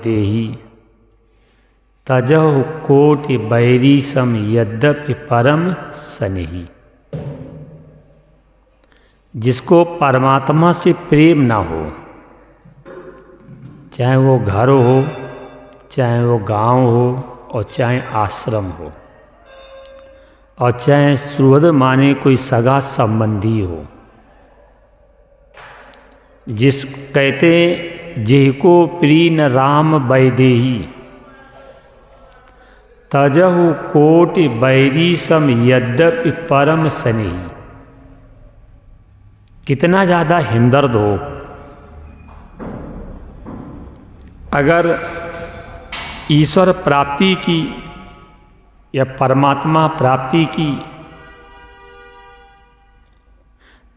देही तजहु कोटि बैरी सम यद्यपि परम सनेही। जिसको परमात्मा से प्रेम ना हो, चाहे वो घर हो, चाहे वो गांव हो, और चाहे आश्रम हो, और चाहे सुहृद माने कोई सगा संबंधी हो, जिस कहते जेको प्री न राम बैदेही तजहु कोटि बैरी सम यद्यपि परम सनेही। कितना ज़्यादा हिमदर्द हो, अगर ईश्वर प्राप्ति की या परमात्मा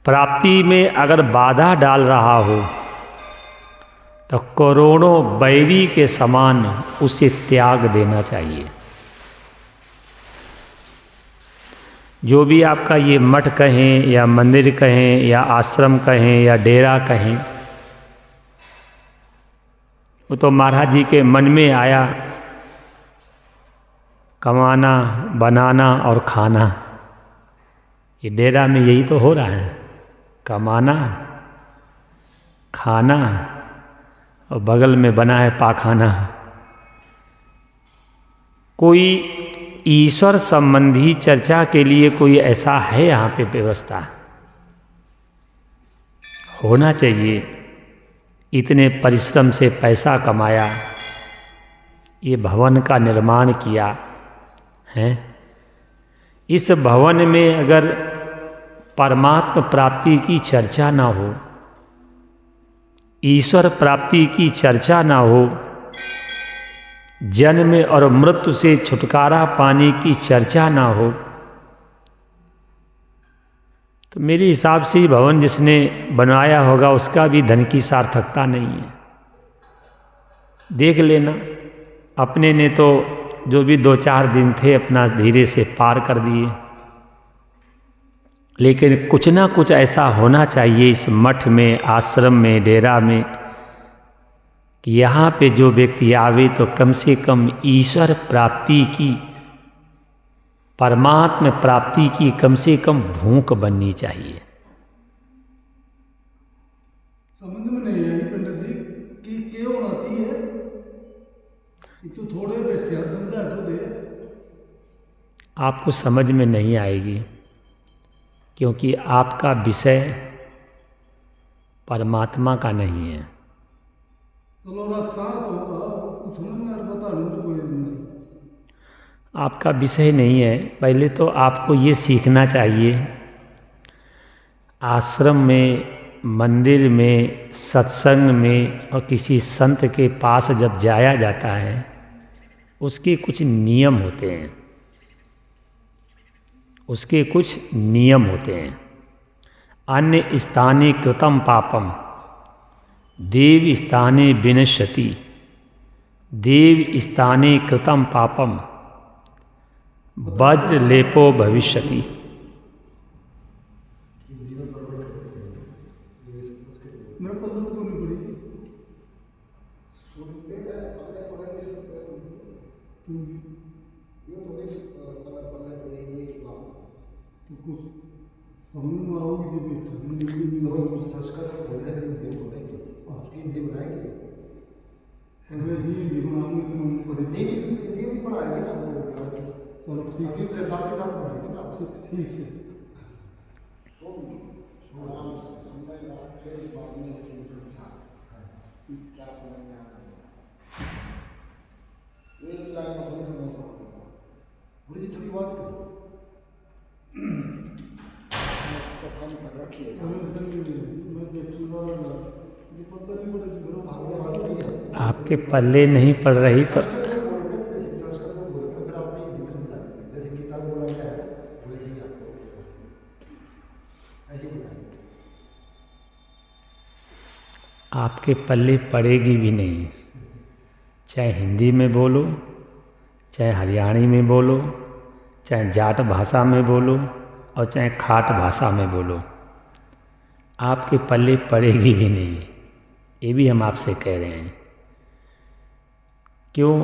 प्राप्ति में अगर बाधा डाल रहा हो, तो करोड़ों बैरी के समान उसे त्याग देना चाहिए। जो भी आपका ये मठ कहें या मंदिर कहें या आश्रम कहें या डेरा कहें, वो तो महाराज जी के मन में आया, कमाना, बनाना और खाना। ये डेरा में यही तो हो रहा है, कमाना, खाना और बगल में बना है पाखाना। कोई ईश्वर संबंधी चर्चा के लिए कोई ऐसा है यहाँ पे व्यवस्था? होना चाहिए। इतने परिश्रम से पैसा कमाया, ये भवन का निर्माण किया है, इस भवन में अगर परमात्म प्राप्ति की चर्चा ना हो, ईश्वर प्राप्ति की चर्चा ना हो, जन्म और मृत्यु से छुटकारा पाने की चर्चा ना हो, तो मेरे हिसाब से भवन जिसने बनवाया होगा उसका भी धन की सार्थकता नहीं है। देख लेना, अपने ने तो जो भी 2-4 दिन थे अपना धीरे से पार कर दिए, लेकिन कुछ ना कुछ ऐसा होना चाहिए इस मठ में, आश्रम में, डेरा में, कि यहाँ पे जो व्यक्ति आवे तो कम से कम ईश्वर प्राप्ति की, परमात्म प्राप्ति की कम से कम भूख बननी चाहिए। समझ में नहीं आई पंडित जी कि क्यों होना चाहिए? तो थोड़े बैठे समझा तो दे। आपको समझ में नहीं आएगी, क्योंकि आपका विषय परमात्मा का नहीं है। चलो रक्षा तो कुछ ना मैं बता लूँ तो कोई नहीं। आपका विषय नहीं है। पहले तो आपको ये सीखना चाहिए, आश्रम में, मंदिर में, सत्संग में और किसी संत के पास जब जाया जाता है, उसके कुछ नियम होते हैं, उसके कुछ नियम होते हैं। अन्य स्थाने कृतम पापम देव स्थाने विनश्यति, देव स्थाने कृतम पापम वज्र लेपो भविष्यति। मेरे को तो नहीं पड़ी। तो कुछ समझ में आओगी जब संस्कृत बोलने के लिए बोलेंगे, उसकी हिंदी बनाएंगे। वैसे ही हिंदी बनाऊंगी तो मम्मी पढ़ेगी। नहीं, हिंदी भी पढ़ाएंगे ना। चलो ठीक है, के साथ बनाएंगे ना आपसे। ठीक से क्या समझ में आ रहा है? एक लाइन में समझ पाऊंगा। बुरी थोड़ी बात करो तो कम कर रखिए। आपके पल्ले नहीं पड़ रही तो आपके पल्ले पड़ेगी भी नहीं। चाहे हिंदी में बोलो, चाहे हरियाणी में बोलो, चाहे जाट भाषा में बोलो और चाहे खाट भाषा में बोलो, आपके पल्ले पड़ेगी भी नहीं। ये भी हम आपसे कह रहे हैं। क्यों?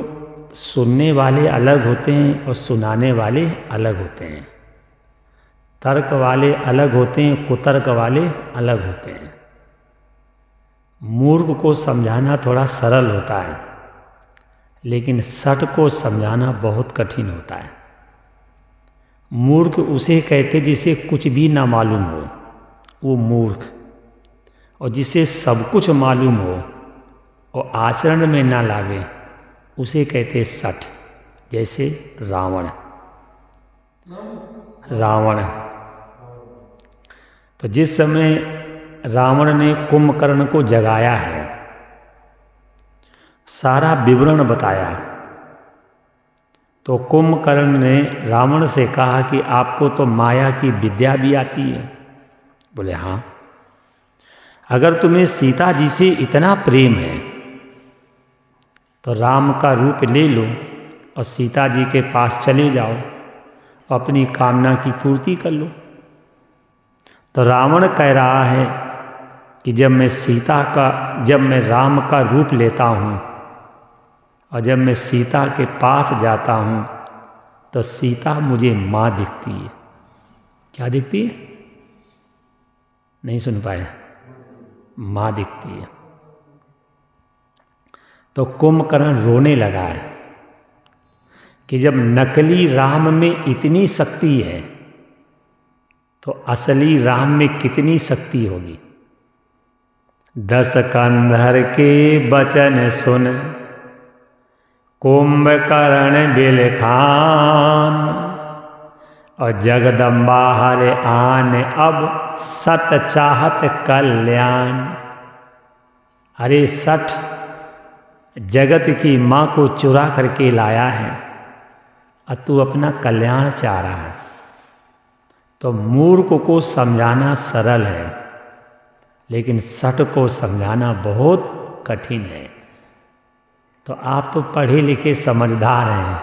सुनने वाले अलग होते हैं और सुनाने वाले अलग होते हैं। तर्क वाले अलग होते हैं, कुतर्क वाले अलग होते हैं। मूर्ख को समझाना थोड़ा सरल होता है, लेकिन सठ को समझाना बहुत कठिन होता है। मूर्ख उसे कहते जिसे कुछ भी ना मालूम हो, वो मूर्ख। और जिसे सब कुछ मालूम हो और आचरण में ना लावे, उसे कहते सठ। जैसे रावण। तो जिस समय रावण ने कुंभकर्ण को जगाया है, सारा विवरण बताया, तो कुंभकर्ण ने रावण से कहा कि आपको तो माया की विद्या भी आती है। बोले हाँ। अगर तुम्हें सीता जी से इतना प्रेम है तो राम का रूप ले लो और सीता जी के पास चले जाओ, अपनी कामना की पूर्ति कर लो। तो रावण कह रहा है कि जब मैं राम का रूप लेता हूँ और जब मैं सीता के पास जाता हूँ तो सीता मुझे माँ दिखती है। क्या दिखती है? नहीं सुन पाए? माँ दिखती है। तो कुंभकर्ण रोने लगा है कि जब नकली राम में इतनी शक्ति है तो असली राम में कितनी शक्ति होगी। 10 कंधर के बचन सुन कुंभकर्ण बिलखान, और जगदम्बा हरे आन अब सत चाहत कल्याण। अरे सठ जगत की माँ को चुरा करके लाया है और तू अपना कल्याण चाह रहा है। तो मूर्ख को समझाना सरल है, लेकिन सठ को समझाना बहुत कठिन है। तो आप तो पढ़े लिखे समझदार हैं,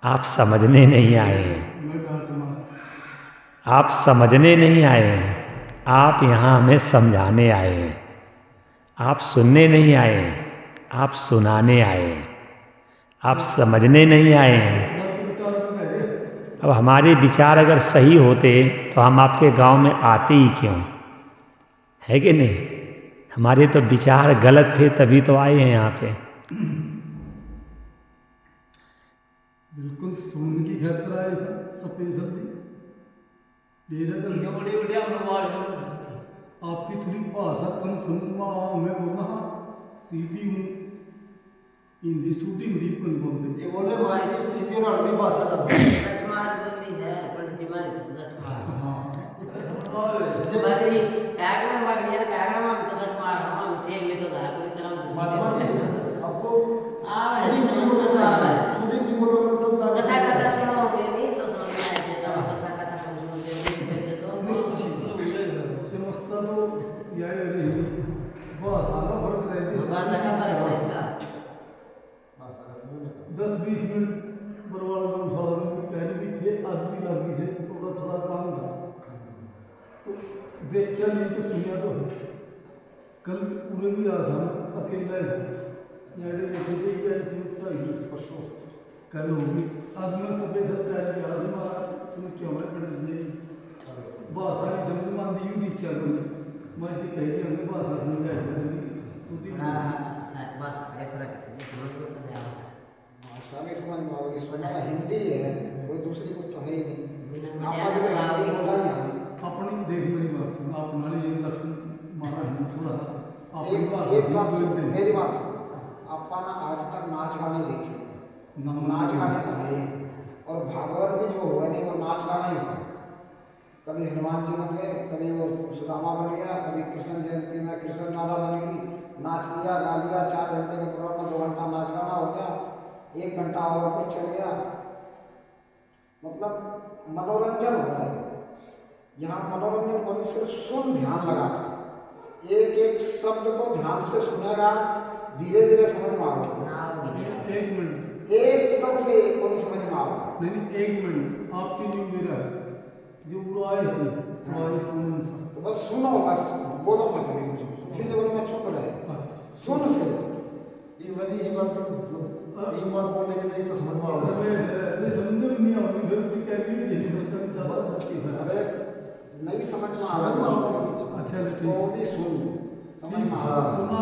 आप समझने नहीं आए हैं। आप समझने नहीं आए हैं, आप यहाँ हमें समझाने आए हैं। आप सुनने नहीं आए हैं, आप सुनाने आए हैं। आप समझने नहीं आए हैं। अब हमारे विचार अगर सही होते तो हम आपके गांव में आते ही क्यों? है कि नहीं? हमारे तो विचार गलत थे, तभी तो आए हैं यहाँ पे। बिल्कुल सुन की खतरा है सफेद सब्जी डेरा कर आपकी थोड़ी भाषा कम समझ में मैं बोलना सीधी हूँ हिंदी सूटी हिंदी कौन बोलते ये बोले हमारी सीधी और अरबी भाषा का लठमार बोली है पंडित जी मारी लठमार हां जैसे बारी टैग में मार दिया टैग में तो लठमार हम थे में तो धार पूरी तरह आपको समझ में तो आ रहा है सूटी भी बोलो तब कथा कथा सुनो हो गई नहीं तो समझ में आ जाता कथा कथा समझ में तो समस्या तो यही है भाषा का फर्क रहती है भाषा का फर्क है 10-20 मिनट बरवाल में साधन की पहले भी थे, आज भी लगी से थोड़ा काम था तो देखा नहीं तो सुनिया तो कल पूरे भी आ था अकेला ही मेरे देखे थे कि ऐसी सही परसों कल होगी। आज मैं सफेद सत्याग्रह किया था मारा तुम क्यों है पंडित जी भाषा की समझ में आती यूँ दिख क्या मैं ये कह दिया हमें भाषा समझ स्वामी समझ में आओगे सुनना हिंदी है, कोई दूसरी कुछ तो है ही नहीं। अपनी देख मेरी बात सुन, आप नाली ये लक्षण मारा है थोड़ा एक बात मेरी बात अपन आज तक नाच गाने देखे, नाच गाने बनाए और भागवत में जो हुआ नहीं वो नाच गाना ही हुआ। कभी हनुमान जी बन गए, कभी वो सुदामा बन गया, कभी कृष्ण जयंती में कृष्ण राधा बन गई, नाच लिया गा लिया, 4 घंटे के प्रोग्राम में 2 घंटा नाच गाना हो गया, 1 घंटा और कुछ चल गया, मतलब मनोरंजन हो गया। यहाँ मनोरंजन को नहीं सिर्फ सुन ध्यान लगा, एक एक शब्द को ध्यान से सुनेगा, धीरे धीरे समझ में आएगा। 1 मिनट एकदम से एक को नहीं समझ में आएगा। नहीं 1 मिनट आपकी न्यू मेरा जो बुराई थी तुम्हारी सुन तो बस सुनो, बस बोलो मत भी कुछ, इसीलिए बोलो मैं चुप रहे, सुन से ये वही बात तीन बार बोलने के लिए तो समझ में आओगे अरे समझ में नहीं आओगी फिर भी क्या भी देखिए उसका अरे नहीं समझ में आ रहा। अच्छा तो भी सुन समझ में आ रहा। सुना